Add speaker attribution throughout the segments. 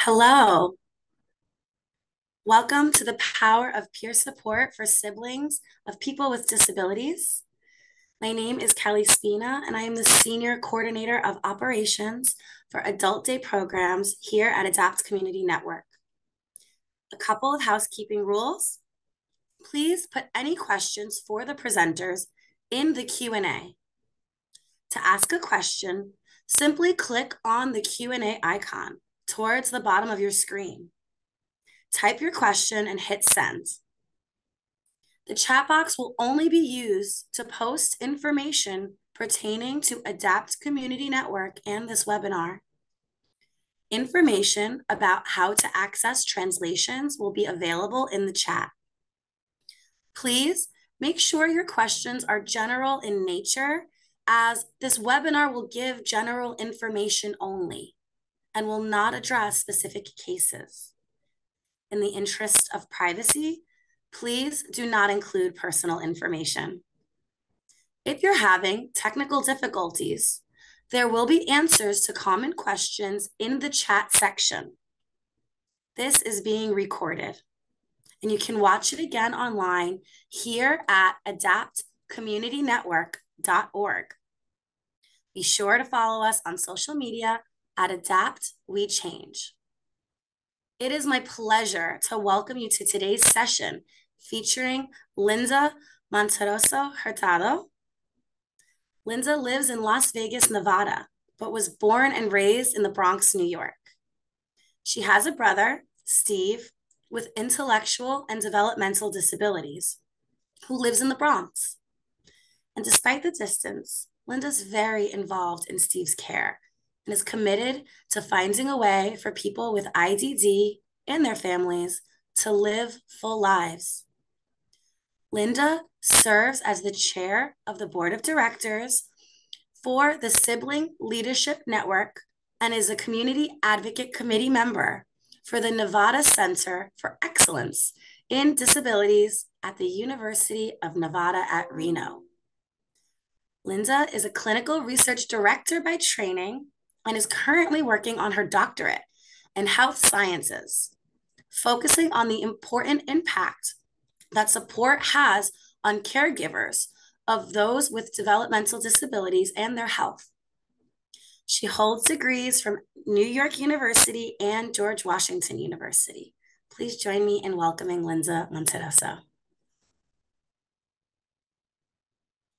Speaker 1: Hello. Welcome to the power of peer support for siblings of people with disabilities. My name is Kelly Spina, and I am the Senior Coordinator of Operations for Adult Day Programs here at Adapt Community Network. A couple of housekeeping rules. Please put any questions for the presenters in the Q&A. To ask a question, simply click on the Q&A icon towards the bottom of your screen. Type your question and hit send. The chat box will only be used to post information pertaining to Adapt Community Network and this webinar. Information about how to access translations will be available in the chat. Please make sure your questions are general in nature, as this webinar will give general information only and will not address specific cases. In the interest of privacy, please do not include personal information. If you're having technical difficulties, there will be answers to common questions in the chat section. This is being recorded, and you can watch it again online here at adaptcommunitynetwork.org. Be sure to follow us on social media at Adapt We Change. It is my pleasure to welcome you to today's session featuring Linda Monteroso Hurtado. Linda lives in Las Vegas, Nevada, but was born and raised in the Bronx, New York. She has a brother, Steve, with intellectual and developmental disabilities, who lives in the Bronx. And despite the distance, Linda's very involved in Steve's care and is committed to finding a way for people with IDD and their families to live full lives. Linda serves as the chair of the board of directors for the Sibling Leadership Network and is a community advocate committee member for the Nevada Center for Excellence in Disabilities at the University of Nevada at Reno. Linda is a clinical research director by training and is currently working on her doctorate in health sciences, focusing on the important impact that support has on caregivers of those with developmental disabilities and their health. She holds degrees from New York University and George Washington University. Please join me in welcoming Linda Monteroso.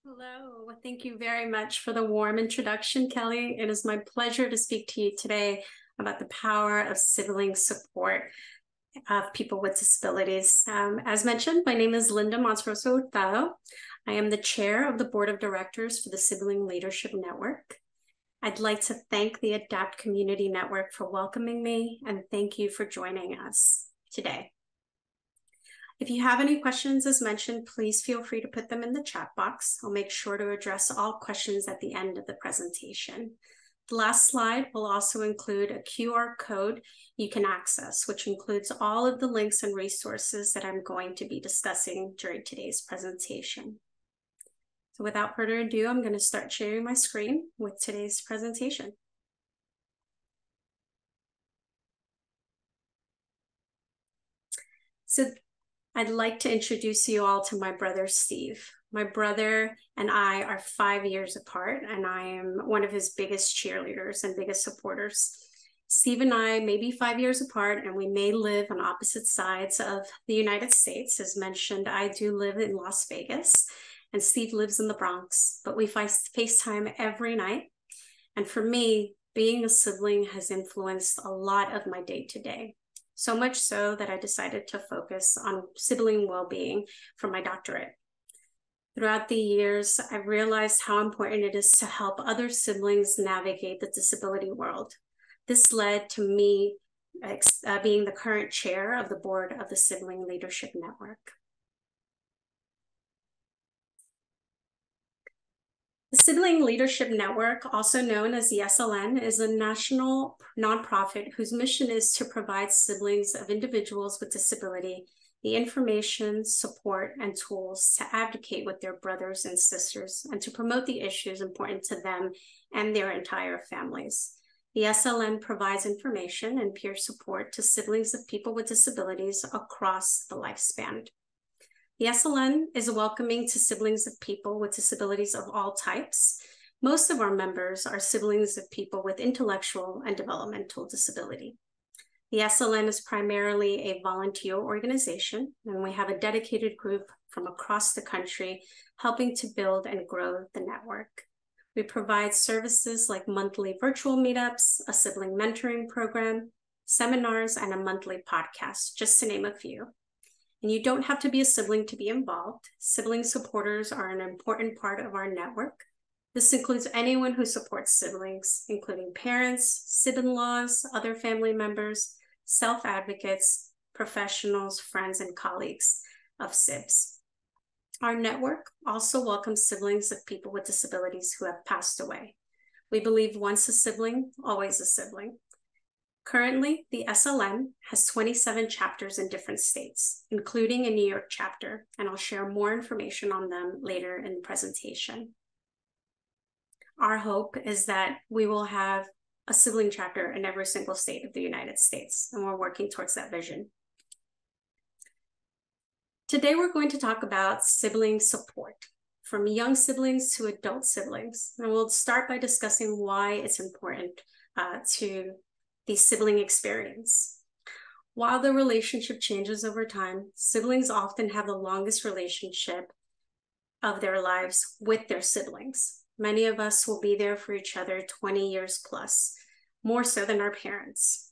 Speaker 2: Hello, thank you very much for the warm introduction, Kelly. It is my pleasure to speak to you today about the power of sibling support of people with disabilities. As mentioned, my name is Linda Monteroso Hurtado. I am the chair of the board of directors for the Sibling Leadership Network. I'd like to thank the Adapt Community Network for welcoming me, and thank you for joining us today. If you have any questions, as mentioned, please feel free to put them in the chat box. I'll make sure to address all questions at the end of the presentation. The last slide will also include a QR code you can access, which includes all of the links and resources that I'm going to be discussing during today's presentation. So without further ado, I'm going to start sharing my screen with today's presentation. So I'd like to introduce you all to my brother, Steve. My brother and I are 5 years apart, and I am one of his biggest cheerleaders and biggest supporters. Steve and I may be 5 years apart, and we may live on opposite sides of the United States. As mentioned, I do live in Las Vegas, and Steve lives in the Bronx, but we FaceTime every night. And for me, being a sibling has influenced a lot of my day-to-day. So much so that I decided to focus on sibling well-being for my doctorate. Throughout the years, I've realized how important it is to help other siblings navigate the disability world. This led to me being the current chair of the board of the Sibling Leadership Network. The Sibling Leadership Network, also known as the SLN, is a national nonprofit whose mission is to provide siblings of individuals with disability the information, support, and tools to advocate with their brothers and sisters and to promote the issues important to them and their entire families. The SLN provides information and peer support to siblings of people with disabilities across the lifespan. The SLN is welcoming to siblings of people with disabilities of all types. Most of our members are siblings of people with intellectual and developmental disability. The SLN is primarily a volunteer organization, and we have a dedicated group from across the country helping to build and grow the network. We provide services like monthly virtual meetups, a sibling mentoring program, seminars, and a monthly podcast, just to name a few. And you don't have to be a sibling to be involved. Sibling supporters are an important part of our network. This includes anyone who supports siblings, including parents, sibling-in-laws, other family members, self-advocates, professionals, friends, and colleagues of SIBs. Our network also welcomes siblings of people with disabilities who have passed away. We believe once a sibling, always a sibling. Currently, the SLN has 27 chapters in different states, including a New York chapter, and I'll share more information on them later in the presentation. Our hope is that we will have a sibling chapter in every single state of the United States, and we're working towards that vision. Today, we're going to talk about sibling support, from young siblings to adult siblings. And we'll start by discussing why it's important to the sibling experience. While the relationship changes over time, siblings often have the longest relationship of their lives with their siblings. Many of us will be there for each other 20 years plus, more so than our parents.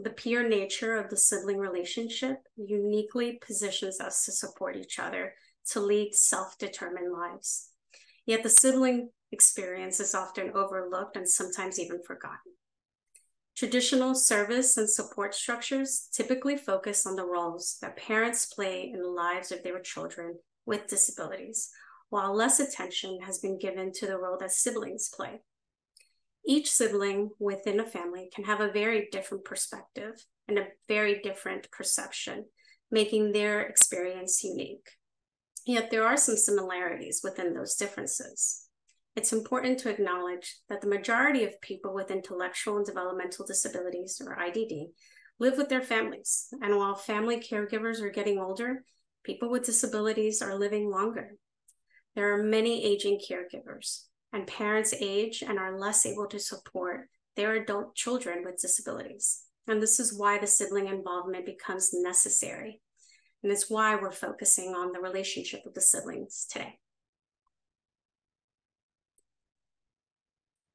Speaker 2: The peer nature of the sibling relationship uniquely positions us to support each other, to lead self-determined lives. Yet the sibling experience is often overlooked and sometimes even forgotten. Traditional service and support structures typically focus on the roles that parents play in the lives of their children with disabilities, while less attention has been given to the role that siblings play. Each sibling within a family can have a very different perspective and a very different perception, making their experience unique. Yet there are some similarities within those differences. It's important to acknowledge that the majority of people with intellectual and developmental disabilities, or IDD, live with their families. And while family caregivers are getting older, people with disabilities are living longer. There are many aging caregivers, and parents age and are less able to support their adult children with disabilities. And this is why the sibling involvement becomes necessary. And it's why we're focusing on the relationship of the siblings today.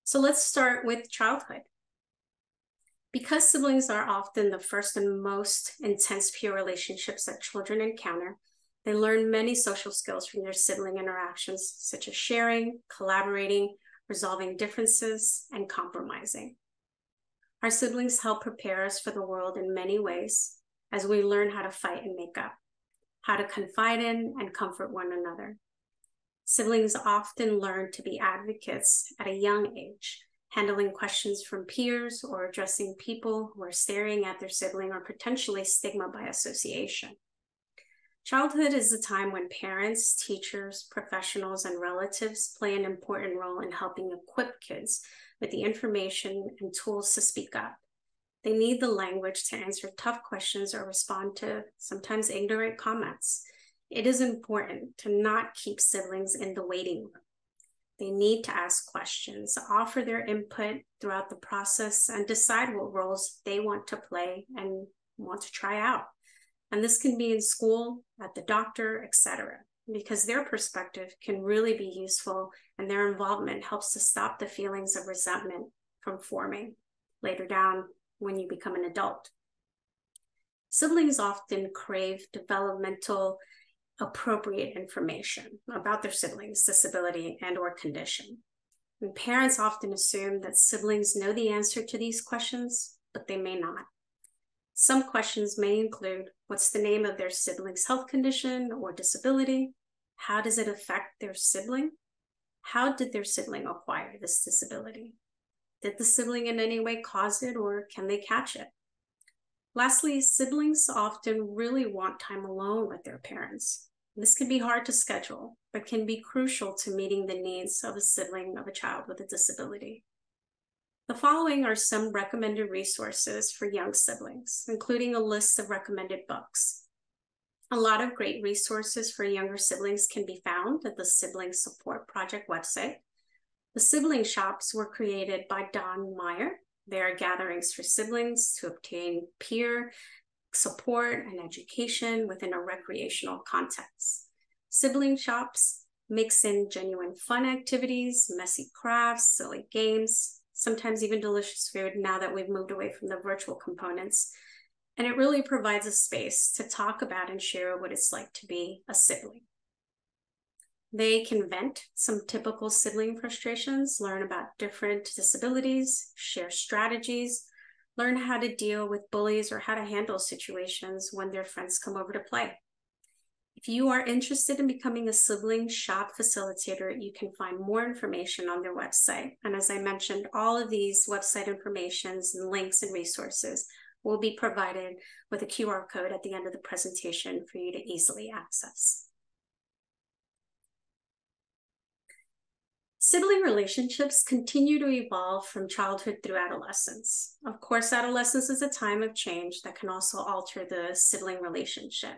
Speaker 2: So let's start with childhood. Because siblings are often the first and most intense peer relationships that children encounter, they learn many social skills from their sibling interactions, such as sharing, collaborating, resolving differences, and compromising. Our siblings help prepare us for the world in many ways as we learn how to fight and make up, how to confide in and comfort one another. Siblings often learn to be advocates at a young age, handling questions from peers or addressing people who are staring at their sibling or potentially stigma by association. Childhood is a time when parents, teachers, professionals, and relatives play an important role in helping equip kids with the information and tools to speak up. They need the language to answer tough questions or respond to sometimes ignorant comments. It is important to not keep siblings in the waiting room. They need to ask questions, offer their input throughout the process, and decide what roles they want to play and want to try out. And this can be in school, at the doctor, etc., because their perspective can really be useful, and their involvement helps to stop the feelings of resentment from forming later down when you become an adult. Siblings often crave developmental appropriate information about their siblings' disability and or condition. And parents often assume that siblings know the answer to these questions, but they may not. Some questions may include, what's the name of their sibling's health condition or disability? How does it affect their sibling? How did their sibling acquire this disability? Did the sibling in any way cause it, or can they catch it? Lastly, siblings often really want time alone with their parents. This can be hard to schedule, but can be crucial to meeting the needs of a sibling of a child with a disability. The following are some recommended resources for young siblings, including a list of recommended books. A lot of great resources for younger siblings can be found at the Sibling Support Project website. The sibling shops were created by Don Meyer. They are gatherings for siblings to obtain peer support and education within a recreational context. Sibling shops mix in genuine fun activities, messy crafts, silly games, sometimes even delicious food now that we've moved away from the virtual components. And it really provides a space to talk about and share what it's like to be a sibling. They can vent some typical sibling frustrations, learn about different disabilities, share strategies, learn how to deal with bullies or how to handle situations when their friends come over to play. If you are interested in becoming a sibling shop facilitator, you can find more information on their website. And as I mentioned, all of these website informations and links and resources will be provided with a QR code at the end of the presentation for you to easily access. Sibling relationships continue to evolve from childhood through adolescence. Of course, adolescence is a time of change that can also alter the sibling relationship.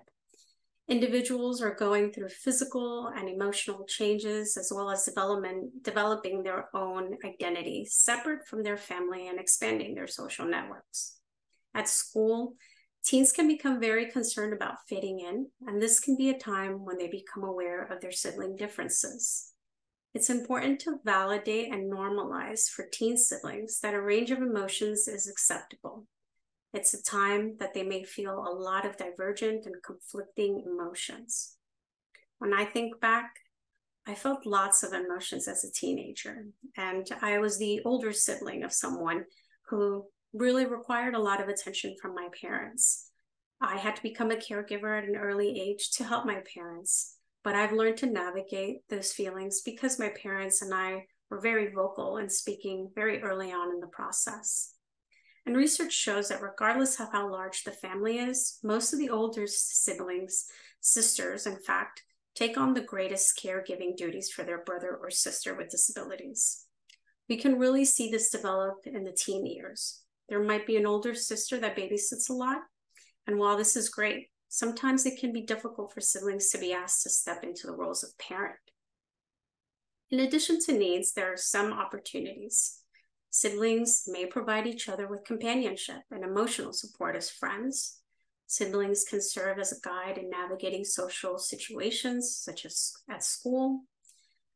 Speaker 2: Individuals are going through physical and emotional changes, as well as developing their own identity, separate from their family and expanding their social networks. At school, teens can become very concerned about fitting in, and this can be a time when they become aware of their sibling differences. It's important to validate and normalize for teen siblings that a range of emotions is acceptable. It's a time that they may feel a lot of divergent and conflicting emotions. When I think back, I felt lots of emotions as a teenager, and I was the older sibling of someone who really required a lot of attention from my parents. I had to become a caregiver at an early age to help my parents, but I've learned to navigate those feelings because my parents and I were very vocal and speaking very early on in the process. And research shows that regardless of how large the family is, most of the older siblings, sisters, in fact, take on the greatest caregiving duties for their brother or sister with disabilities. We can really see this develop in the teen years. There might be an older sister that babysits a lot, and while this is great, sometimes it can be difficult for siblings to be asked to step into the roles of parent. In addition to needs, there are some opportunities. Siblings may provide each other with companionship and emotional support as friends. Siblings can serve as a guide in navigating social situations, such as at school.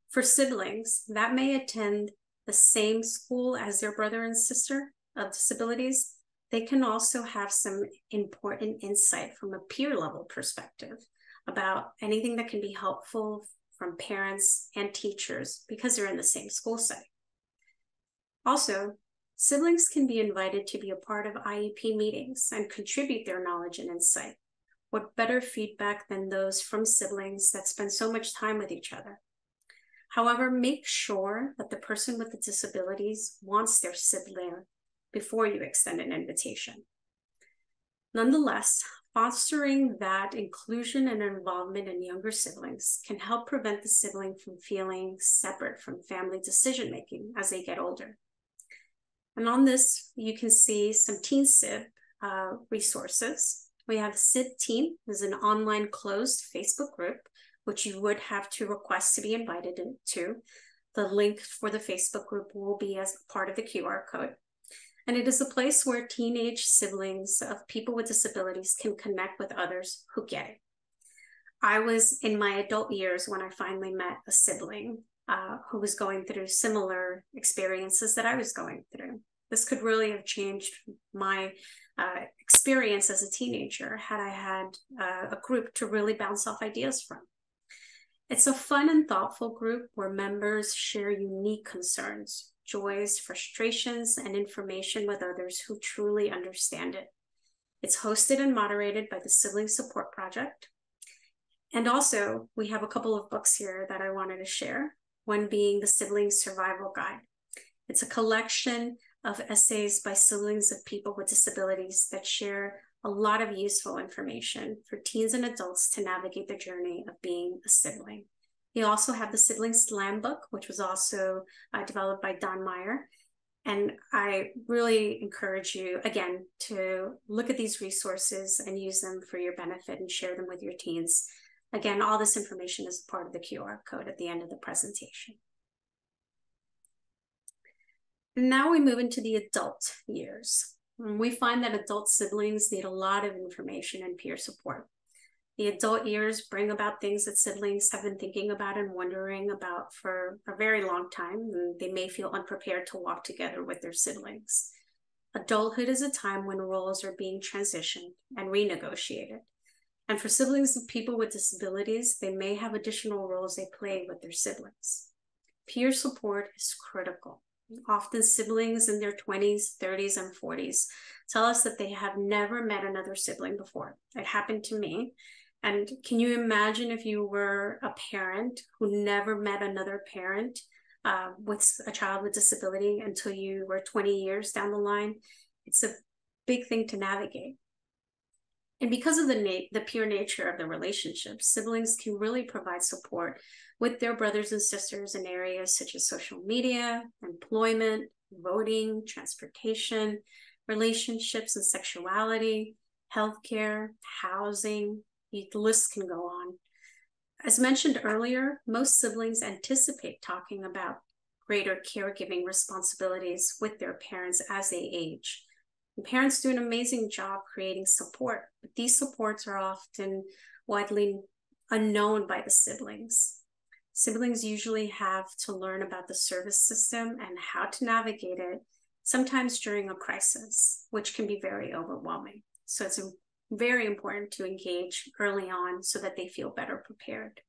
Speaker 2: For siblings that may attend the same school as their brother and sister of disabilities, they can also have some important insight from a peer level perspective about anything that can be helpful from parents and teachers because they're in the same school setting. Also, siblings can be invited to be a part of IEP meetings and contribute their knowledge and insight. What better feedback than those from siblings that spend so much time with each other? However, make sure that the person with the disabilities wants their sibling before you extend an invitation. Nonetheless, fostering that inclusion and involvement in younger siblings can help prevent the sibling from feeling separate from family decision-making as they get older. And on this, you can see some Teen Sib resources. We have Sib Teen, is an online closed Facebook group, which you would have to request to be invited into. The link for the Facebook group will be as part of the QR code. And it is a place where teenage siblings of people with disabilities can connect with others who get it. I was in my adult years when I finally met a sibling who was going through similar experiences that I was going through. This could really have changed my experience as a teenager had I had a group to really bounce off ideas from. It's a fun and thoughtful group where members share unique concerns, joys, frustrations, and information with others who truly understand it. It's hosted and moderated by the Sibling Support Project. And also, we have a couple of books here that I wanted to share, one being the Sibling Survival Guide. It's a collection of essays by siblings of people with disabilities that share a lot of useful information for teens and adults to navigate the journey of being a sibling. You also have the Sibling Slam book, which was also developed by Don Meyer. And I really encourage you, again, to look at these resources and use them for your benefit and share them with your teens. Again, all this information is part of the QR code at the end of the presentation. Now we move into the adult years. We find that adult siblings need a lot of information and peer support. The adult years bring about things that siblings have been thinking about and wondering about for a very long time, and they may feel unprepared to walk together with their siblings. Adulthood is a time when roles are being transitioned and renegotiated. And for siblings of people with disabilities, they may have additional roles they play with their siblings. Peer support is critical. Often siblings in their 20s, 30s, and 40s tell us that they have never met another sibling before. It happened to me. And can you imagine if you were a parent who never met another parent with a child with disability until you were 20 years down the line? It's a big thing to navigate. And because of the pure nature of the relationship, siblings can really provide support with their brothers and sisters in areas such as social media, employment, voting, transportation, relationships and sexuality, healthcare, housing. The list can go on. As mentioned earlier, most siblings anticipate talking about greater caregiving responsibilities with their parents as they age. And parents do an amazing job creating support, but these supports are often widely unknown by the siblings. Siblings usually have to learn about the service system and how to navigate it, sometimes during a crisis, which can be very overwhelming. So it's very important to engage early on so that they feel better prepared.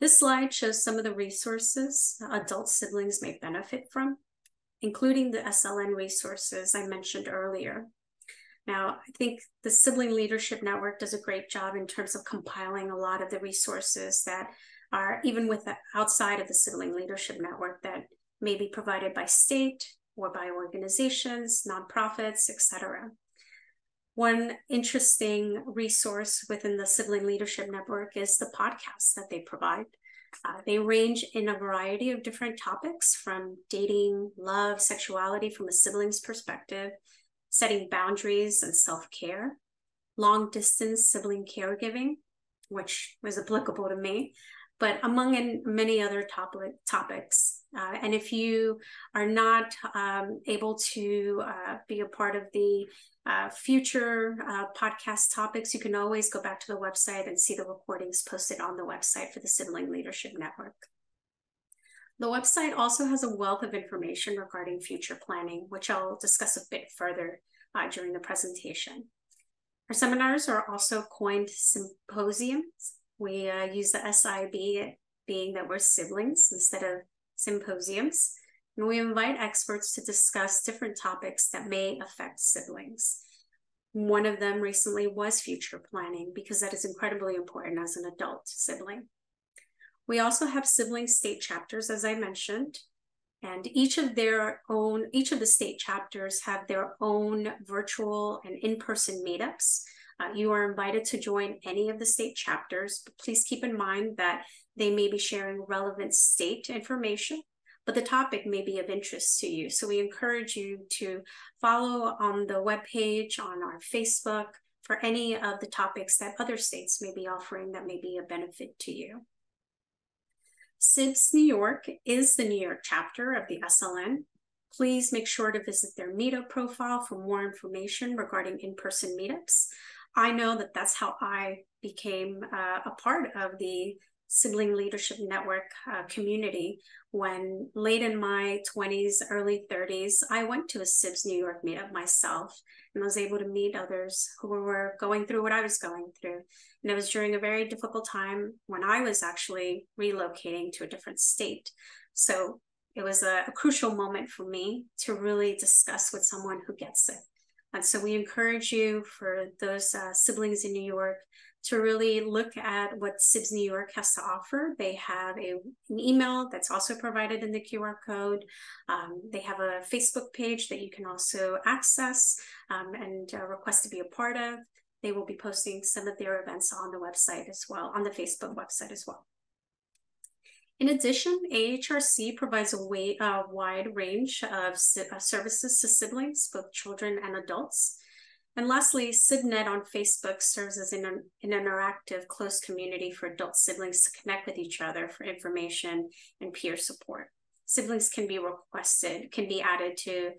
Speaker 2: This slide shows some of the resources adult siblings may benefit from, including the SLN resources I mentioned earlier. Now, I think the Sibling Leadership Network does a great job in terms of compiling a lot of the resources that are even outside of the Sibling Leadership Network that may be provided by state or by organizations, nonprofits, etc. One interesting resource within the Sibling Leadership Network is the podcasts that they provide. They range in a variety of different topics, from dating, love, sexuality from a sibling's perspective, setting boundaries and self-care, long-distance sibling caregiving, which was applicable to me, but among many other topics. And if you are not able to be a part of the future podcast topics, you can always go back to the website and see the recordings posted on the website for the Sibling Leadership Network. The website also has a wealth of information regarding future planning, which I'll discuss a bit further during the presentation. Our seminars are also coined symposiums. We use the SIB being that we're siblings instead of symposiums. And we invite experts to discuss different topics that may affect siblings. One of them recently was future planning, because that is incredibly important as an adult sibling. We also have sibling state chapters, as I mentioned, and each of the state chapters have their own virtual and in-person meetups. You are invited to join any of the state chapters, but please keep in mind that they may be sharing relevant state information, but the topic may be of interest to you. So we encourage you to follow on the webpage, on our Facebook, for any of the topics that other states may be offering that may be a benefit to you. SIBS New York is the New York chapter of the SLN. Please make sure to visit their meetup profile for more information regarding in-person meetups. I know that that's how I became a part of the Sibling Leadership Network community, when late in my 20s, early 30s, I went to a SIBS New York meetup myself and was able to meet others who were going through what I was going through. And it was during a very difficult time when I was actually relocating to a different state. So it was a crucial moment for me to really discuss with someone who gets it. And so we encourage you, for those siblings in New York, to really look at what SIBS New York has to offer. They have an email that's also provided in the QR code. They have a Facebook page that you can also access and request to be a part of. They will be posting some of their events on the website as well, on the Facebook website as well. In addition, AHRC provides a wide range of services to siblings, both children and adults. And lastly, SibNet on Facebook serves as an interactive, close community for adult siblings to connect with each other for information and peer support. Siblings can be added to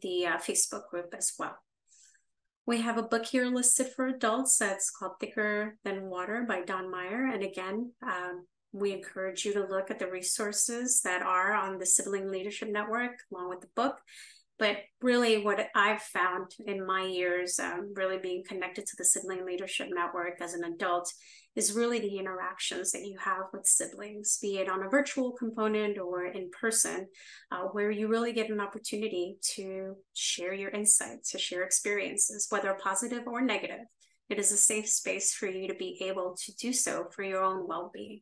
Speaker 2: the Facebook group as well. We have a book here listed for adults that's called Thicker Than Water by Don Meyer. And again, we encourage you to look at the resources that are on the Sibling Leadership Network along with the book. But really what I've found in my years really being connected to the Sibling Leadership Network as an adult is really the interactions that you have with siblings, be it on a virtual component or in person, where you really get an opportunity to share your insights, to share experiences, whether positive or negative. It is a safe space for you to be able to do so for your own well-being.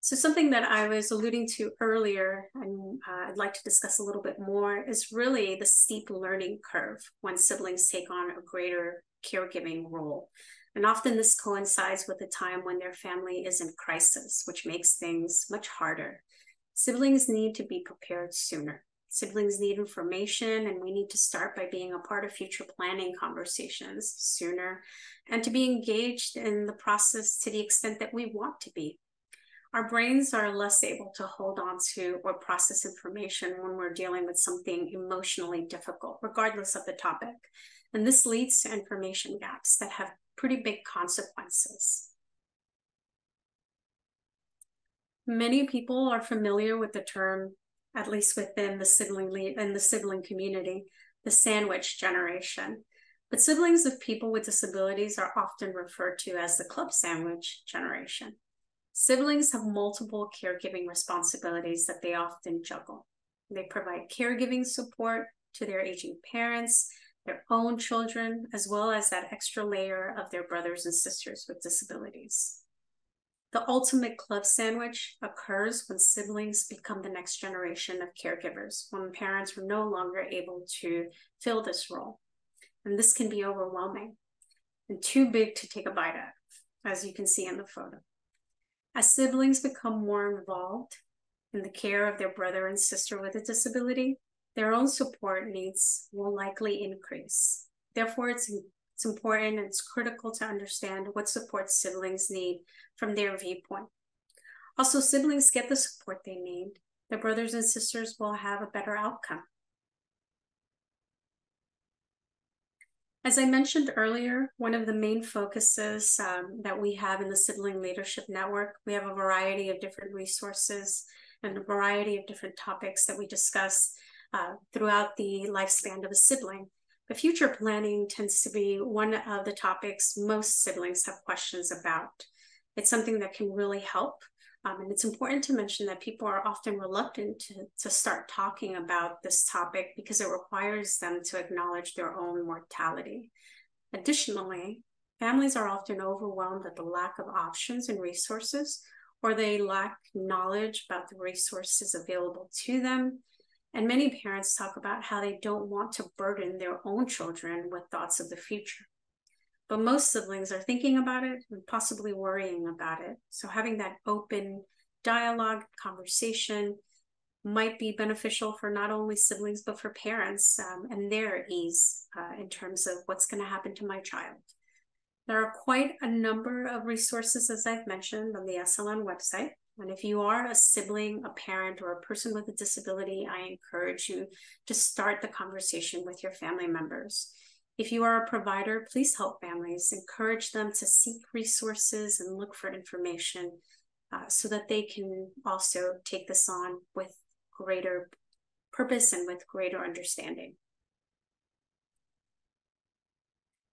Speaker 2: So something that I was alluding to earlier, and I'd like to discuss a little bit more, is really the steep learning curve when siblings take on a greater caregiving role. And often this coincides with a time when their family is in crisis, which makes things much harder. Siblings need to be prepared sooner. Siblings need information, and we need to start by being a part of future planning conversations sooner, and to be engaged in the process to the extent that we want to be. Our brains are less able to hold on to or process information when we're dealing with something emotionally difficult, regardless of the topic. And this leads to information gaps that have pretty big consequences. Many people are familiar with the term, at least within the sibling community, the sandwich generation. But siblings of people with disabilities are often referred to as the club sandwich generation. Siblings have multiple caregiving responsibilities that they often juggle. They provide caregiving support to their aging parents, their own children, as well as that extra layer of their brothers and sisters with disabilities. The ultimate club sandwich occurs when siblings become the next generation of caregivers, when parents are no longer able to fill this role. And this can be overwhelming and too big to take a bite at, as you can see in the photo. As siblings become more involved in the care of their brother and sister with a disability, their own support needs will likely increase. Therefore, it's important and it's critical to understand what support siblings need from their viewpoint. Also, siblings get the support they need. Their brothers and sisters will have a better outcome. As I mentioned earlier, one of the main focuses that we have in the Sibling Leadership Network, we have a variety of different resources and a variety of different topics that we discuss throughout the lifespan of a sibling. But future planning tends to be one of the topics most siblings have questions about. It's something that can really help. And it's important to mention that people are often reluctant to start talking about this topic because it requires them to acknowledge their own mortality. Additionally, families are often overwhelmed at the lack of options and resources, or they lack knowledge about the resources available to them. And many parents talk about how they don't want to burden their own children with thoughts of the future. But most siblings are thinking about it and possibly worrying about it. So having that open dialogue, conversation might be beneficial for not only siblings, but for parents and their ease in terms of what's going to happen to my child. There are quite a number of resources, as I've mentioned, on the SLN website. And if you are a sibling, a parent, or a person with a disability, I encourage you to start the conversation with your family members. If you are a provider, please help families, encourage them to seek resources and look for information so that they can also take this on with greater purpose and with greater understanding.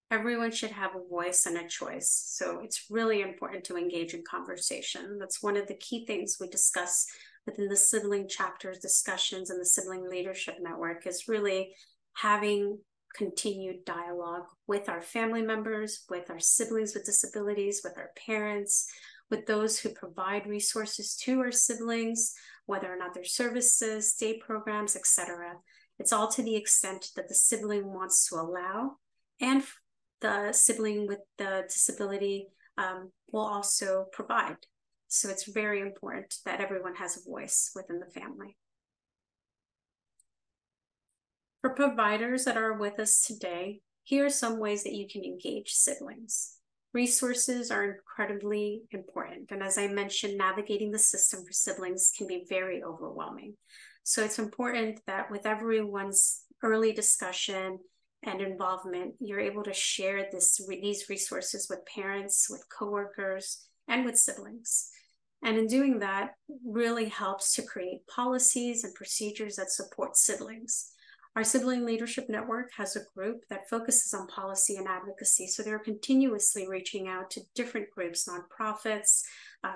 Speaker 2: Everyone should have a voice and a choice. So it's really important to engage in conversation. That's one of the key things we discuss within the sibling chapters discussions and the Sibling Leadership Network is really having continued dialogue with our family members, with our siblings with disabilities, with our parents, with those who provide resources to our siblings, whether or not they're services, day programs, etc. It's all to the extent that the sibling wants to allow, and the sibling with the disability will also provide. So it's very important that everyone has a voice within the family. For providers that are with us today, here are some ways that you can engage siblings. Resources are incredibly important. And as I mentioned, navigating the system for siblings can be very overwhelming. So it's important that with everyone's early discussion and involvement, you're able to share these resources with parents, with coworkers, and with siblings. And in doing that, really helps to create policies and procedures that support siblings. Our Sibling Leadership Network has a group that focuses on policy and advocacy. So they're continuously reaching out to different groups, nonprofits,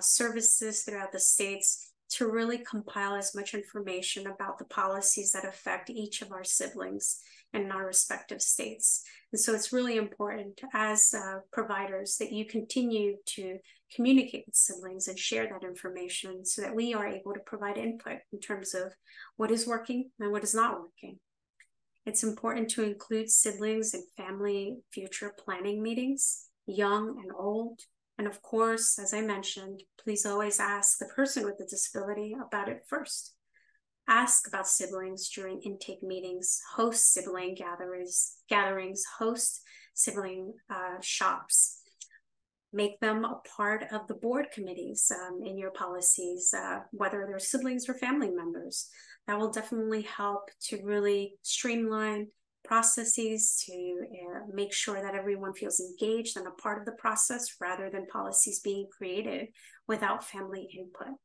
Speaker 2: services throughout the states to really compile as much information about the policies that affect each of our siblings in our respective states. And so it's really important as providers that you continue to communicate with siblings and share that information so that we are able to provide input in terms of what is working and what is not working. It's important to include siblings in family future planning meetings, young and old. And of course, as I mentioned, please always ask the person with the disability about it first. Ask about siblings during intake meetings, host sibling gatherings, host sibling shops. Make them a part of the board committees in your policies, whether they're siblings or family members. That will definitely help to really streamline processes to make sure that everyone feels engaged and a part of the process rather than policies being created without family input.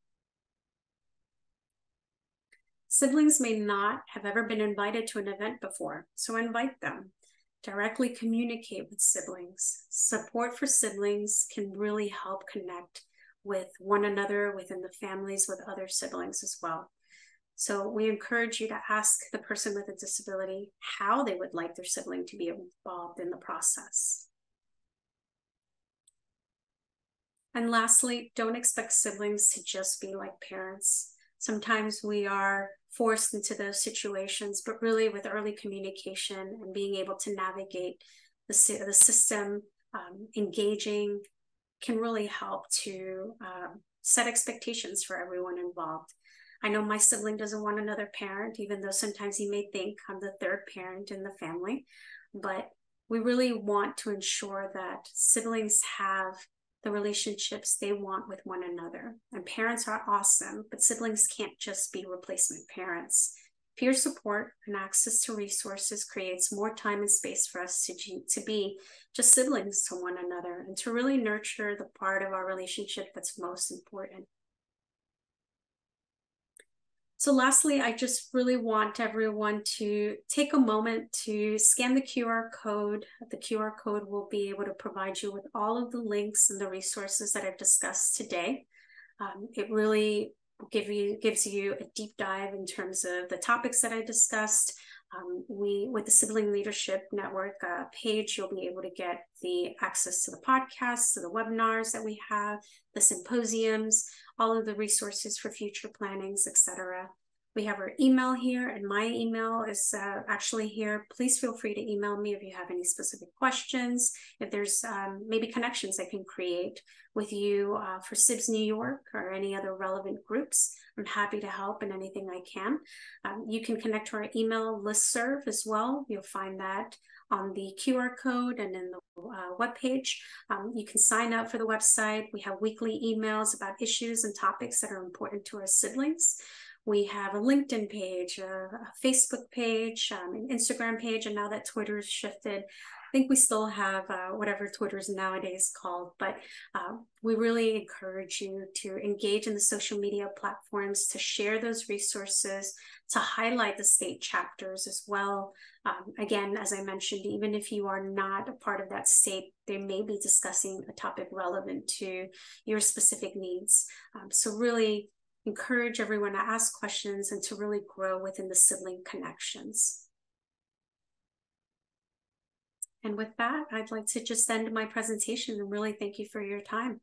Speaker 2: Siblings may not have ever been invited to an event before, so invite them. Directly communicate with siblings. Support for siblings can really help connect with one another within the families with other siblings as well. So we encourage you to ask the person with a disability how they would like their sibling to be involved in the process. And lastly, don't expect siblings to just be like parents. Sometimes we are forced into those situations, but really with early communication and being able to navigate the system, engaging can really help to set expectations for everyone involved. I know my sibling doesn't want another parent, even though sometimes he may think I'm the third parent in the family, but we really want to ensure that siblings have the relationships they want with one another. And parents are awesome, but siblings can't just be replacement parents. Peer support and access to resources creates more time and space for us to be just siblings to one another and to really nurture the part of our relationship that's most important. So lastly, I just really want everyone to take a moment to scan the QR code. The QR code will be able to provide you with all of the links and the resources that I've discussed today. It really gives you a deep dive in terms of the topics that I discussed. With the Sibling Leadership Network page, you'll be able to get the access to the podcasts, to the webinars that we have, the symposiums, all of the resources for future plannings, etc. We have our email here, and my email is actually here. Please feel free to email me if you have any specific questions, if there's maybe connections I can create with you for SIBS New York or any other relevant groups. I'm happy to help in anything I can. You can connect to our email listserv as well. You'll find that on the QR code and in the webpage. You can sign up for the website. We have weekly emails about issues and topics that are important to our siblings. We have a LinkedIn page, a Facebook page, an Instagram page, and now that Twitter's shifted, I think we still have whatever Twitter's nowadays called, but we really encourage you to engage in the social media platforms, to share those resources, to highlight the state chapters as well. Again, as I mentioned, even if you are not a part of that state, they may be discussing a topic relevant to your specific needs. So really encourage everyone to ask questions and to really grow within the sibling connections. And with that, I'd like to just end my presentation and really thank you for your time.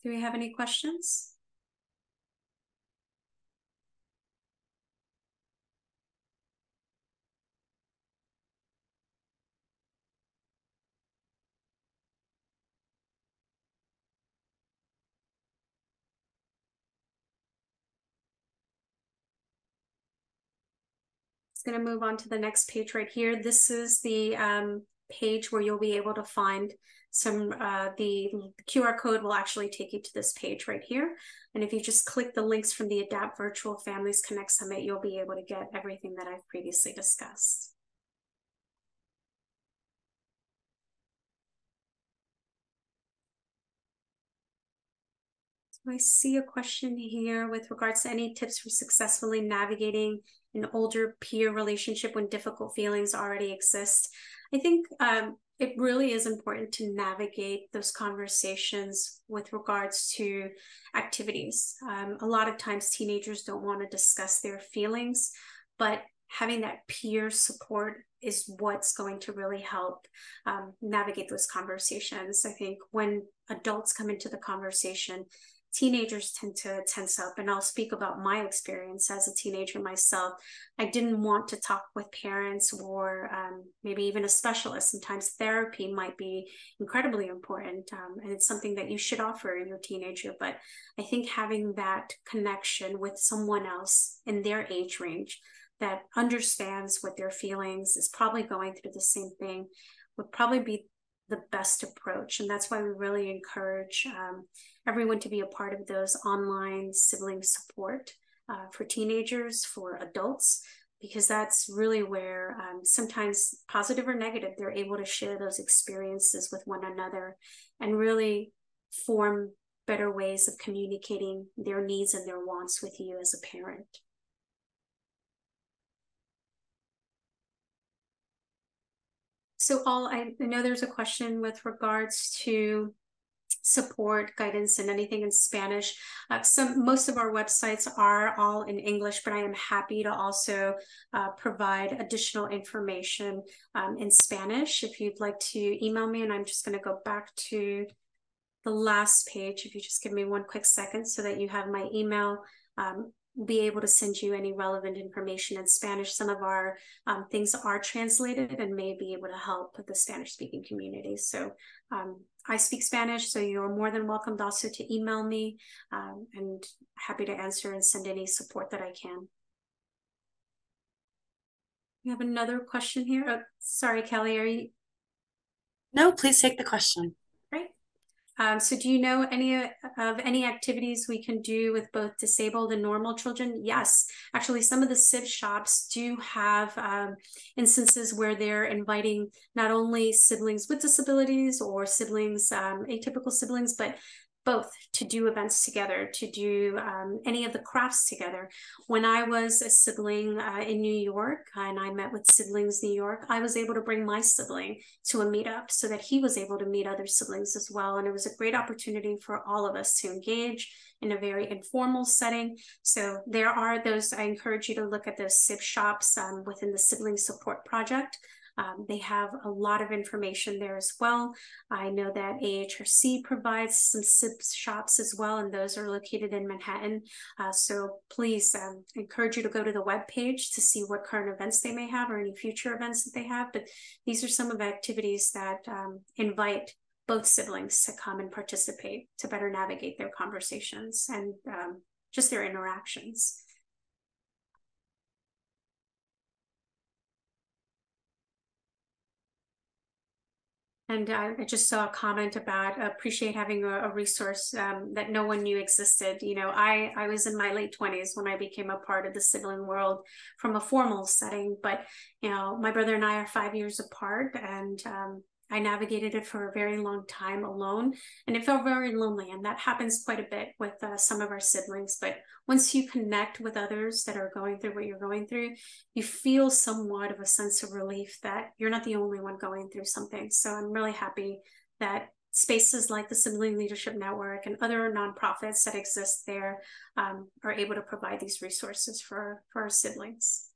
Speaker 2: Do we have any questions? Just going to move on to the next page right here. This is the page where you'll be able to find some, the QR code will actually take you to this page right here. And if you just click the links from the Adapt Virtual Families Connect Summit, you'll be able to get everything that I've previously discussed. I see a question here with regards to any tips for successfully navigating an older peer relationship when difficult feelings already exist. I think it really is important to navigate those conversations with regards to activities. A lot of times teenagers don't want to discuss their feelings, but having that peer support is what's going to really help navigate those conversations. I think when adults come into the conversation, teenagers tend to tense up, and I'll speak about my experience as a teenager myself. I didn't want to talk with parents or maybe even a specialist. Sometimes therapy might be incredibly important, and it's something that you should offer your teenager. But I think having that connection with someone else in their age range that understands what their feelings, is probably going through the same thing, would probably be the best approach. And that's why we really encourage everyone to be a part of those online sibling support for teenagers, for adults, because that's really where sometimes positive or negative, they're able to share those experiences with one another and really form better ways of communicating their needs and their wants with you as a parent. So I know there's a question with regards to support, guidance, and anything in Spanish. Most of our websites are all in English, but I am happy to also provide additional information in Spanish if you'd like to email me. And I'm just going to go back to the last page. If you just give me one quick second so that you have my email. Be able to send you any relevant information in Spanish. Some of our things are translated and may be able to help the Spanish-speaking community. So I speak Spanish, so you're more than welcome also to email me, and happy to answer and send any support that I can. We have another question here. Oh, sorry, Kelly, are you?
Speaker 1: No, please take the question.
Speaker 2: Great. So do you know any activities we can do with both disabled and normal children? Yes, actually some of the SIV shops do have instances where they're inviting not only siblings with disabilities or siblings, atypical siblings, but both to do events together, to do any of the crafts together. When I was a sibling in New York and I met with Siblings New York, I was able to bring my sibling to a meetup so that he was able to meet other siblings as well. And it was a great opportunity for all of us to engage in a very informal setting. So there are those, I encourage you to look at those SIB shops within the Sibling Support Project. They have a lot of information there as well. I know that AHRC provides some SIB shops as well, and those are located in Manhattan. So please encourage you to go to the webpage to see what current events they may have or any future events that they have. But these are some of the activities that invite both siblings to come and participate to better navigate their conversations and just their interactions. And I just saw a comment about appreciate having a resource that no one knew existed. You know, I was in my late 20s when I became a part of the sibling world from a formal setting, but, you know, my brother and I are 5 years apart, and I navigated it for a very long time alone, and it felt very lonely. And that happens quite a bit with some of our siblings. But once you connect with others that are going through what you're going through, you feel somewhat of a sense of relief that you're not the only one going through something. So I'm really happy that spaces like the Sibling Leadership Network and other nonprofits that exist there are able to provide these resources for our siblings.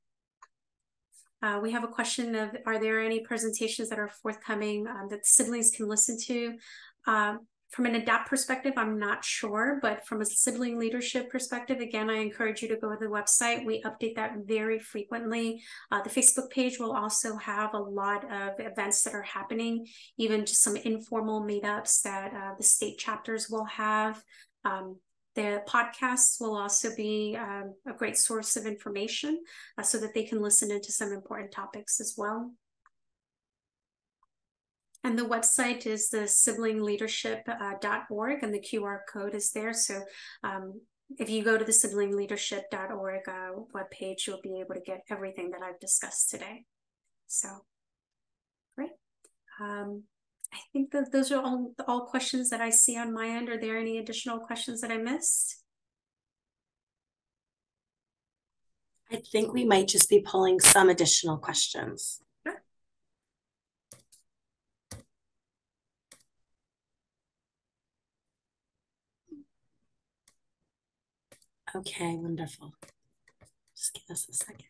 Speaker 2: We have a question of, are there any presentations that are forthcoming that siblings can listen to? From an ADAPT perspective, I'm not sure, but from a sibling leadership perspective, again, I encourage you to go to the website. We update that very frequently. The Facebook page will also have a lot of events that are happening, even just some informal meetups that the state chapters will have. The podcasts will also be a great source of information so that they can listen into some important topics as well. And the website is the siblingleadership.org, and the QR code is there. So if you go to the siblingleadership.org webpage, you'll be able to get everything that I've discussed today. So, great. I think that those are all questions that I see on my end. Are there any additional questions that I missed?
Speaker 1: I think we might just be pulling some additional questions.
Speaker 2: Sure.
Speaker 1: Okay, wonderful. Just give us a second.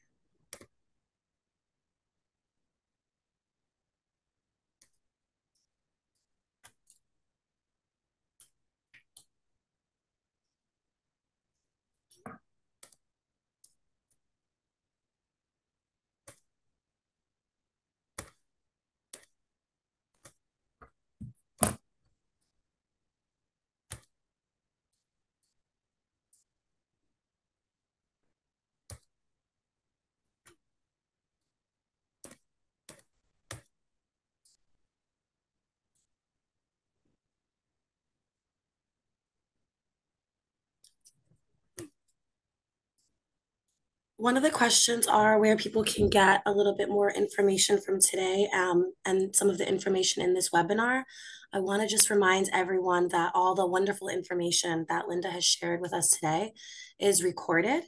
Speaker 1: One of the questions are where people can get a little bit more information from today and some of the information in this webinar. I want to just remind everyone that all the wonderful information that Linda has shared with us today is recorded.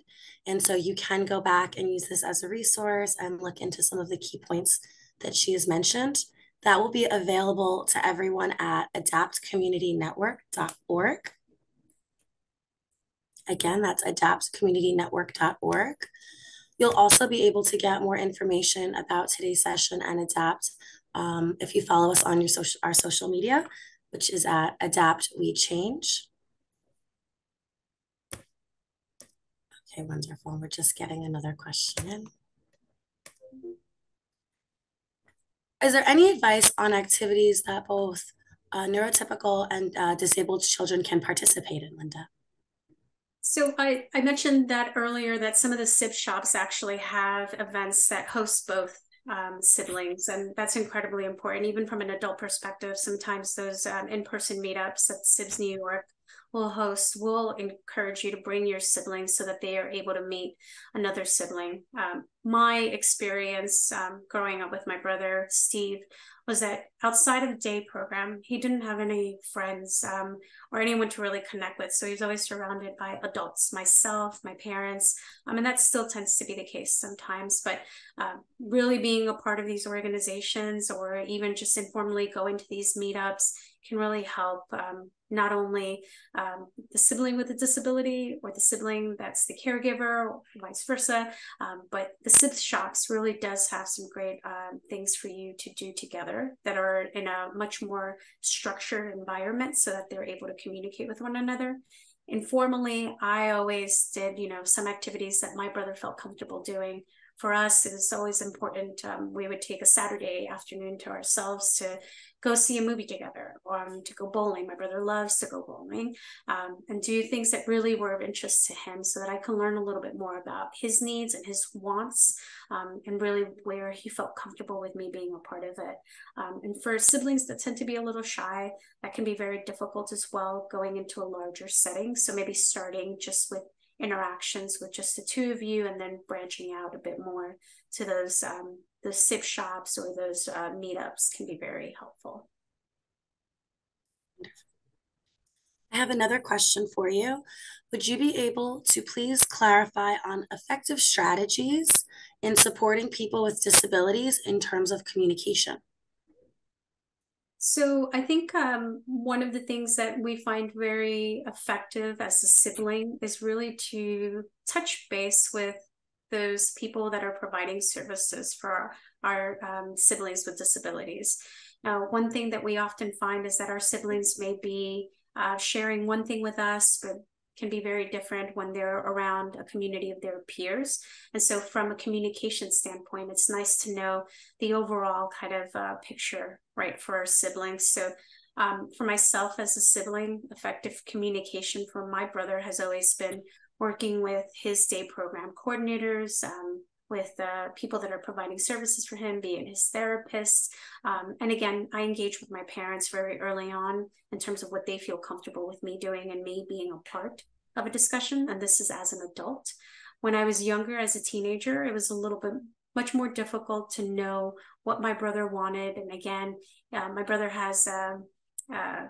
Speaker 1: And so you can go back and use this as a resource and look into some of the key points that she has mentioned. That will be available to everyone at adaptcommunitynetwork.org. Again, that's adaptcommunitynetwork.org. You'll also be able to get more information about today's session and Adapt if you follow us on our social media, which is at Adapt We Change. Okay, wonderful. We're just getting another question in. Is there any advice on activities that both neurotypical and disabled children can participate in, Linda?
Speaker 2: So I mentioned that earlier that some of the SIB shops actually have events that host both siblings, and that's incredibly important. Even from an adult perspective, sometimes those in-person meetups that SIBS New York will encourage you to bring your siblings so that they are able to meet another sibling. My experience growing up with my brother, Steve, was that outside of the day program, he didn't have any friends or anyone to really connect with. So he was always surrounded by adults, myself, my parents, and that still tends to be the case sometimes. But really being a part of these organizations or even just informally going to these meetups can really help not only the sibling with a disability or the sibling that's the caregiver or vice versa, but the SIB shops really does have some great things for you to do together that are in a much more structured environment so that they're able to communicate with one another. Informally, I always did, some activities that my brother felt comfortable doing. For us, it was always important. We would take a Saturday afternoon to ourselves to go see a movie together, or to go bowling. My brother loves to go bowling, and do things that really were of interest to him so that I can learn a little bit more about his needs and his wants, and really where he felt comfortable with me being a part of it. And for siblings that tend to be a little shy, that can be very difficult as well, going into a larger setting. So maybe starting just with interactions with just the two of you and then branching out a bit more to those SIB shops or those meetups can be very helpful.
Speaker 1: I have another question for you. Would you be able to please clarify on effective strategies in supporting people with disabilities in terms of communication?
Speaker 2: So I think one of the things that we find very effective as a sibling is really to touch base with those people that are providing services for our siblings with disabilities. Now, one thing that we often find is that our siblings may be sharing one thing with us, but can be very different when they're around a community of their peers. And so from a communication standpoint, it's nice to know the overall kind of picture, right, for our siblings. So For myself as a sibling, effective communication for my brother has always been working with his day program coordinators, with people that are providing services for him, be it his therapists. And again, I engage with my parents very early on in terms of what they feel comfortable with me doing and me being a part of a discussion. And this is as an adult. When I was younger, as a teenager, it was a little bit much more difficult to know what my brother wanted. And again, my brother has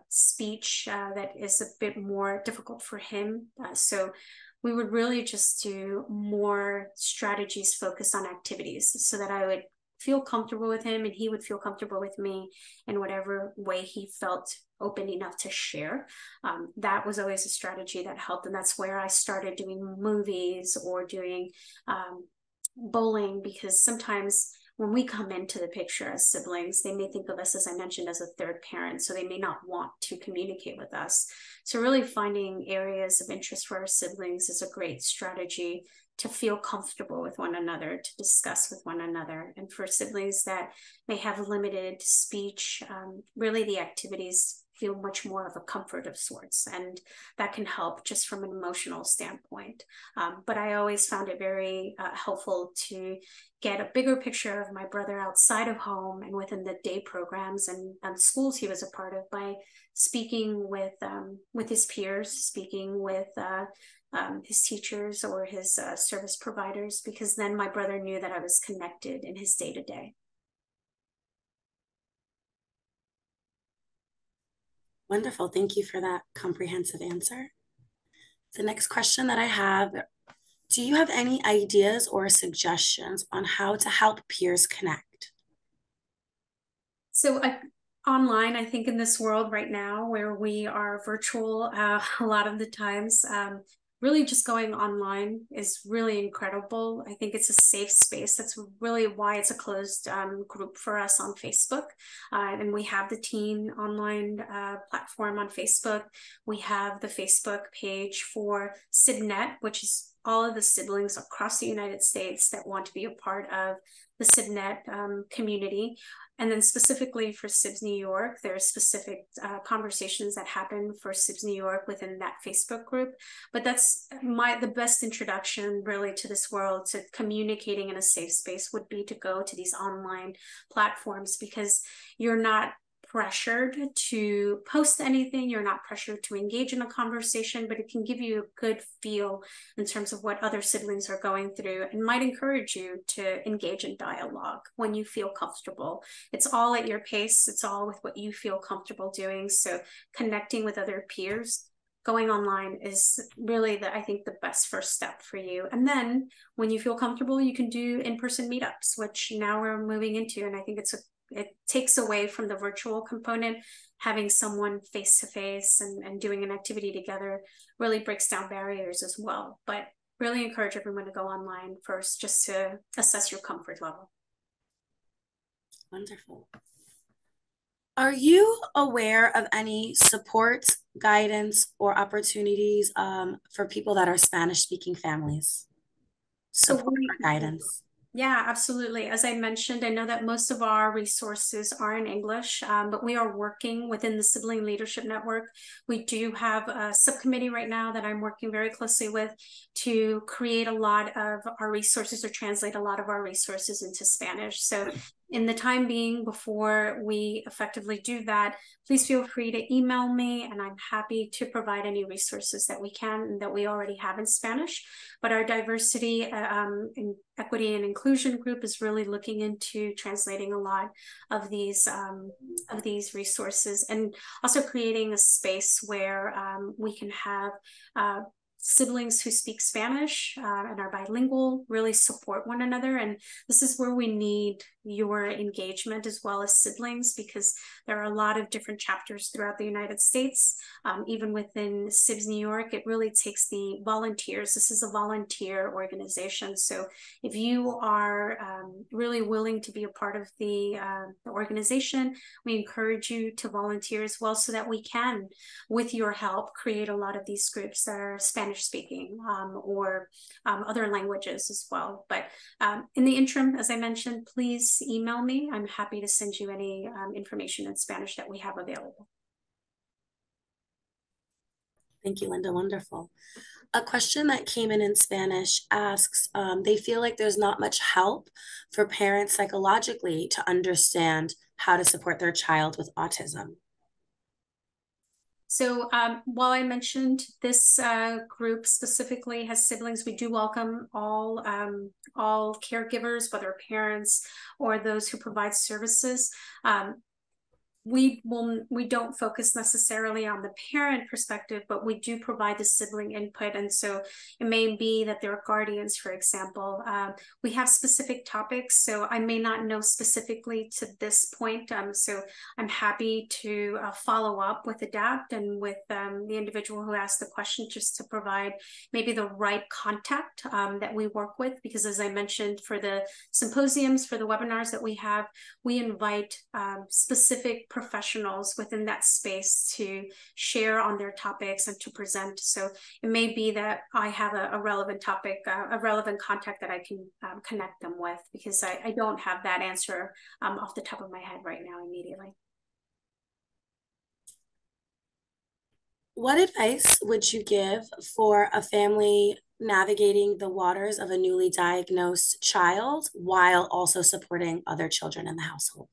Speaker 2: speech that is a bit more difficult for him. So we would really just do more strategies focused on activities so that I would feel comfortable with him and he would feel comfortable with me in whatever way he felt open enough to share. That was always a strategy that helped. And that's where I started doing movies or doing bowling, because sometimes when we come into the picture as siblings, they may think of us, as I mentioned, as a third parent, so they may not want to communicate with us. So really finding areas of interest for our siblings is a great strategy to feel comfortable with one another, to discuss with one another. And for siblings that may have limited speech, really the activities feel much more of a comfort of sorts, and that can help just from an emotional standpoint. But I always found it very helpful to get a bigger picture of my brother outside of home and within the day programs and schools he was a part of by speaking with his peers, speaking with his teachers or his service providers, because then my brother knew that I was connected in his day-to-day.
Speaker 1: Wonderful. Thank you for that comprehensive answer. The next question that I have, do you have any ideas or suggestions on how to help peers connect?
Speaker 2: So online, I think in this world right now where we are virtual a lot of the times, really just going online is really incredible. I think it's a safe space. That's really why it's a closed group for us on Facebook. And we have the teen online platform on Facebook. We have the Facebook page for SibNet, which is all of the siblings across the United States that want to be a part of the SibNet community. And then specifically for SIBS New York, there are specific conversations that happen for SIBS New York within that Facebook group. But that's the best introduction really to this world, to communicating in a safe space, would be to go to these online platforms, because you're not pressured to post anything, you're not pressured to engage in a conversation, but it can give you a good feel in terms of what other siblings are going through and might encourage you to engage in dialogue when you feel comfortable. It's all at your pace, it's all with what you feel comfortable doing. So connecting with other peers, going online is really I think the best first step for you. And then when you feel comfortable, you can do in-person meetups, which now we're moving into, and I think it takes away from the virtual component. Having someone face-to-face and doing an activity together really breaks down barriers as well. But really encourage everyone to go online first, just to assess your comfort level.
Speaker 1: Wonderful. Are you aware of any support, guidance, or opportunities for people that are Spanish-speaking families? Support or guidance?
Speaker 2: Yeah, absolutely. As I mentioned, I know that most of our resources are in English, but we are working within the Sibling Leadership Network. We do have a subcommittee right now that I'm working very closely with to create a lot of our resources, or translate a lot of our resources into Spanish. So in the time being, before we effectively do that, please feel free to email me, and I'm happy to provide any resources that we can and that we already have in Spanish. But our diversity, equity and inclusion group is really looking into translating a lot of these resources, and also creating a space where we can have siblings who speak Spanish and are bilingual really support one another. And this is where we need your engagement as well as siblings, because there are a lot of different chapters throughout the United States. Even within SIBS New York, it really takes the volunteers. This is a volunteer organization. So if you are really willing to be a part of the organization, we encourage you to volunteer as well, so that we can, with your help, create a lot of these groups that are Spanish speaking or other languages as well. But in the interim, as I mentioned, please email me. I'm happy to send you any information in Spanish that we have available.
Speaker 1: Thank you, Linda. Wonderful. A question that came in Spanish asks, they feel like there's not much help for parents psychologically to understand how to support their child with autism.
Speaker 2: So while I mentioned this group specifically has siblings, we do welcome all caregivers, whether parents or those who provide services. We don't focus necessarily on the parent perspective, but we do provide the sibling input. And so it may be that there are guardians, for example. We have specific topics, so I may not know specifically to this point. So I'm happy to follow up with ADAPT and with the individual who asked the question, just to provide maybe the right contact that we work with. Because as I mentioned, for the symposiums, for the webinars that we have, we invite specific professionals within that space to share on their topics and to present. So it may be that I have a relevant topic, a relevant contact that I can connect them with, because I don't have that answer off the top of my head right now immediately.
Speaker 1: What advice would you give for a family navigating the waters of a newly diagnosed child while also supporting other children in the household?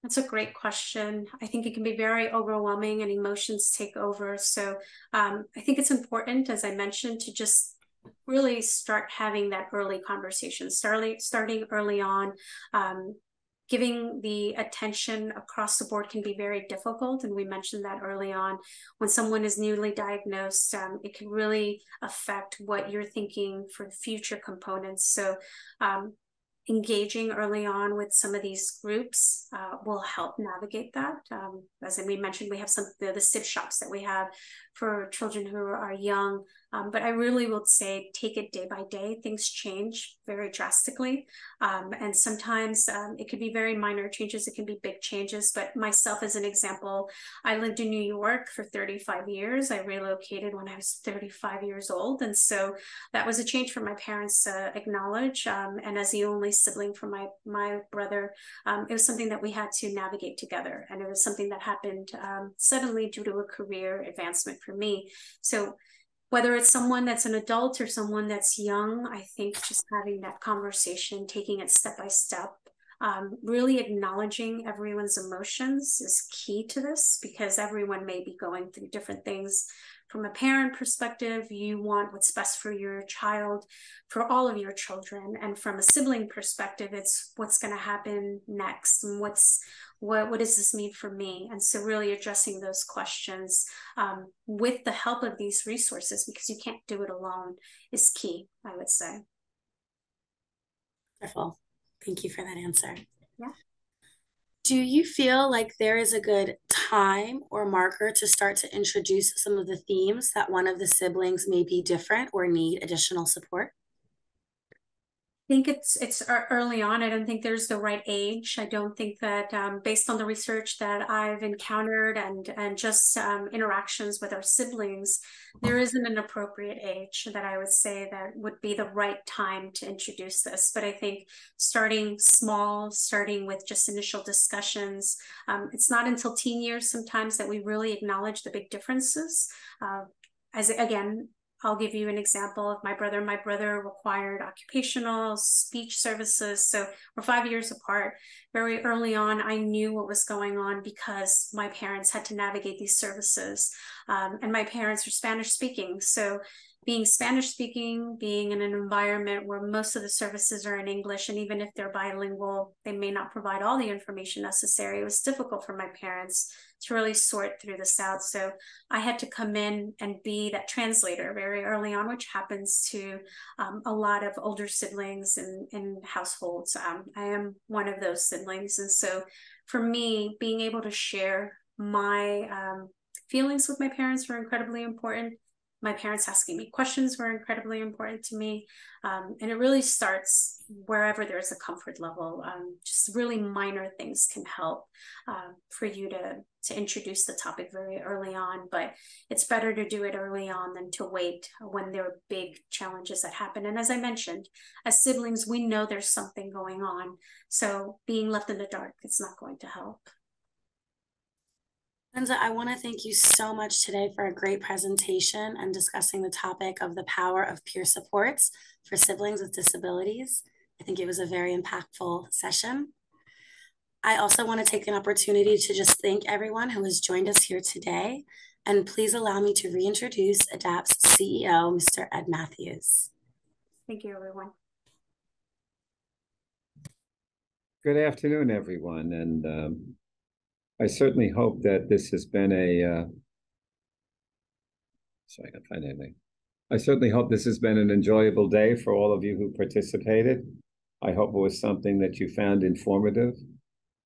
Speaker 2: That's a great question. I think it can be very overwhelming and emotions take over. So I think it's important, as I mentioned, to just really start having that early conversation, starting early on. Giving the attention across the board can be very difficult. And we mentioned that early on. When someone is newly diagnosed, it can really affect what you're thinking for future components. So engaging early on with some of these groups will help navigate that. As we mentioned, we have some the SIP shops that we have for children who are young. But I really would say take it day by day. Things change very drastically. And sometimes it could be very minor changes. It can be big changes. But myself, as an example, I lived in New York for 35 years. I relocated when I was 35 years old. And so that was a change for my parents to acknowledge. And as the only sibling for my brother, it was something that we had to navigate together. And it was something that happened suddenly due to a career advancement for me. So whether it's someone that's an adult or someone that's young, I think just having that conversation, taking it step by step, really acknowledging everyone's emotions is key to this, because everyone may be going through different things. From a parent perspective, you want what's best for your child, for all of your children. And from a sibling perspective, it's what's going to happen next, and what does this mean for me? And so really addressing those questions with the help of these resources, because you can't do it alone, is key, I would say.
Speaker 1: Wonderful. Thank you for that answer.
Speaker 2: Yeah.
Speaker 1: Do you feel like there is a good time or marker to start to introduce some of the themes that one of the siblings may be different or need additional support?
Speaker 2: I think it's early on. I don't think there's the right age. I don't think that based on the research that I've encountered and just interactions with our siblings, there isn't an appropriate age that I would say that would be the right time to introduce this. But I think starting small, starting with just initial discussions, it's not until teen years sometimes that we really acknowledge the big differences. As again, I'll give you an example of my brother. My brother required occupational speech services. So we're 5 years apart. Very early on, I knew what was going on because my parents had to navigate these services. And my parents are Spanish speaking. So being Spanish speaking, being in an environment where most of the services are in English, and even if they're bilingual, they may not provide all the information necessary. It was difficult for my parents to really sort through this out. So I had to come in and be that translator very early on, which happens to a lot of older siblings in households. I am one of those siblings. And so for me, being able to share my feelings with my parents were incredibly important. My parents asking me questions were incredibly important to me. And it really starts wherever there's a comfort level. Just really minor things can help for you to introduce the topic very early on. But it's better to do it early on than to wait when there are big challenges that happen. And as I mentioned, as siblings, we know there's something going on. So being left in the dark, it's not going to help.
Speaker 1: Linda, I want to thank you so much today for a great presentation and discussing the topic of the power of peer supports for siblings with disabilities. I think it was a very impactful session. I also want to take an opportunity to just thank everyone who has joined us here today. And please allow me to reintroduce ADAPT's CEO, Mr. Ed Matthews.
Speaker 2: Thank you, everyone.
Speaker 3: Good afternoon, everyone. And I certainly hope that this has been sorry, I can't find anything. I certainly hope this has been an enjoyable day for all of you who participated. I hope it was something that you found informative.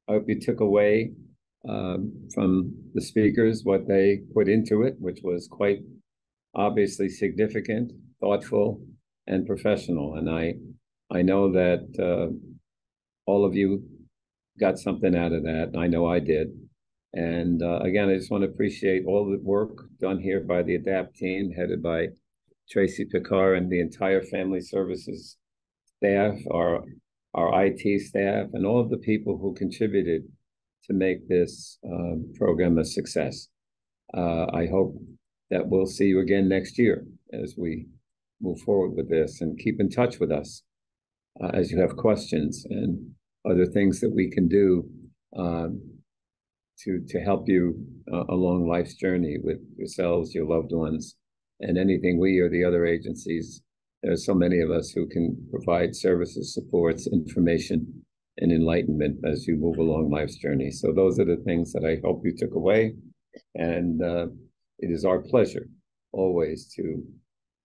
Speaker 3: I hope you took away from the speakers what they put into it, which was quite obviously significant, thoughtful, and professional. And I know that all of you got something out of that. I know I did. And again, I just want to appreciate all the work done here by the ADAPT team, headed by Tracy Picard and the entire family services staff, our IT staff, and all of the people who contributed to make this program a success. I hope that we'll see you again next year as we move forward with this, and keep in touch with us as you have questions and other things that we can do to help you along life's journey with yourselves, your loved ones, and anything we or the other agencies. There's so many of us who can provide services, supports, information, and enlightenment as you move along life's journey. So those are the things that I hope you took away. And it is our pleasure always to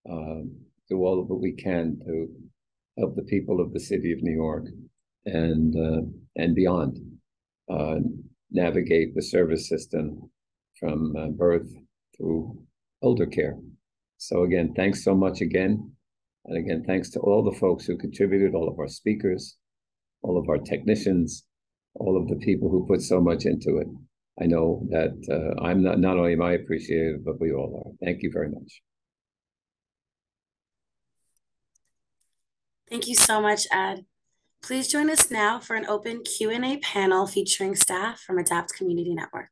Speaker 3: do all of what we can to help the people of the city of New York and beyond navigate the service system from birth through older care. So again, thanks so much again. And again, thanks to all the folks who contributed, all of our speakers, all of our technicians, all of the people who put so much into it. I know that I'm not only am I appreciated, but we all are. Thank you very much.
Speaker 1: Thank you so much, Ed. Please join us now for an open Q&A panel featuring staff from ADAPT Community Network.